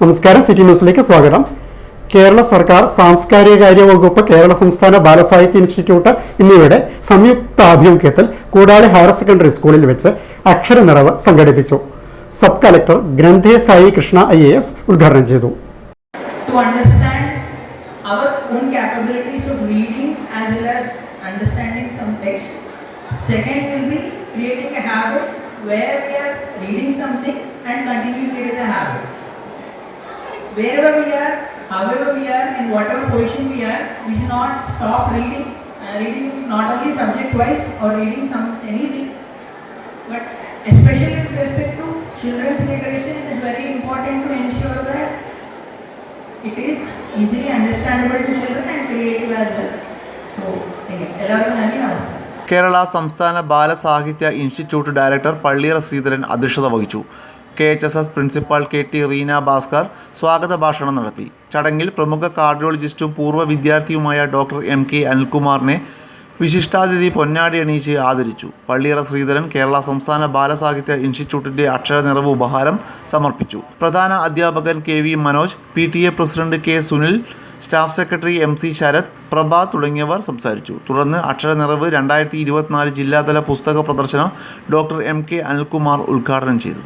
നമസ്കാരം, സിറ്റി ന്യൂസിലേക്ക് സ്വാഗതം. കേരള സർക്കാർ സാംസ്കാരിക വകുപ്പ്, കേരള സംസ്ഥാന ബാലസാഹിത്യ ഇൻസ്റ്റിറ്റ്യൂട്ട് എന്നിവയുടെ സംയുക്താഭിമുഖ്യത്തിൽ കൂടാളി ഹയർ സെക്കൻഡറി സ്കൂളിൽ വെച്ച് അക്ഷരനിറവ് സംഘടിപ്പിച്ചു. Sub collector Granthe Sai Krishna IAS ഉദ്ഘാടനം ചെയ്തു. Second will be creating a habit where we are reading something and continuing it as a habit. Wherever we are, however we are, in whatever position we are, we should not stop reading. Reading not only subject wise or reading anything, but especially with respect to children's literature, it is very important to ensure that it is easily understandable to children and creative as well. So, Kerala സംസ്ഥാന ബാലസാഹിത്യ institute director പള്ളിയറ ശ്രീധരൻ അധ്യക്ഷത വഹിച്ചു. KHSS principal KT Reena Bhaskar സ്വാഗത ഭാഷണം നടത്തി. ചടങ്ങിൽ പ്രമുഖ കാർഡിയോളജിസ്റ്റും പൂർവ്വ വിദ്യാർത്ഥിയുമായ ഡോക്ടർ MK അനിൽകുമാറിനെ വിശിഷ്ടാതിഥി പൊന്നാടി അണിയിച്ച് ആദരിച്ചു. പള്ളിയറ ശ്രീധരൻ കേരള സംസ്ഥാന ബാലസാഹിത്യ ഇൻസ്റ്റിറ്റ്യൂട്ടിൻ്റെ അക്ഷരനിറവ് ഉപഹാരം സമർപ്പിച്ചു. പ്രധാന അധ്യാപകൻ KV Manoj, PTA president K Sunil, staff secretary MC Sarath, Prabha തുടങ്ങിയവർ സംസാരിച്ചു. തുടർന്ന് അക്ഷരനിറവ് 2024 ജില്ലാതല പുസ്തക പ്രദർശനം ഡോക്ടർ MK അനിൽകുമാർ ഉദ്ഘാടനം ചെയ്തു.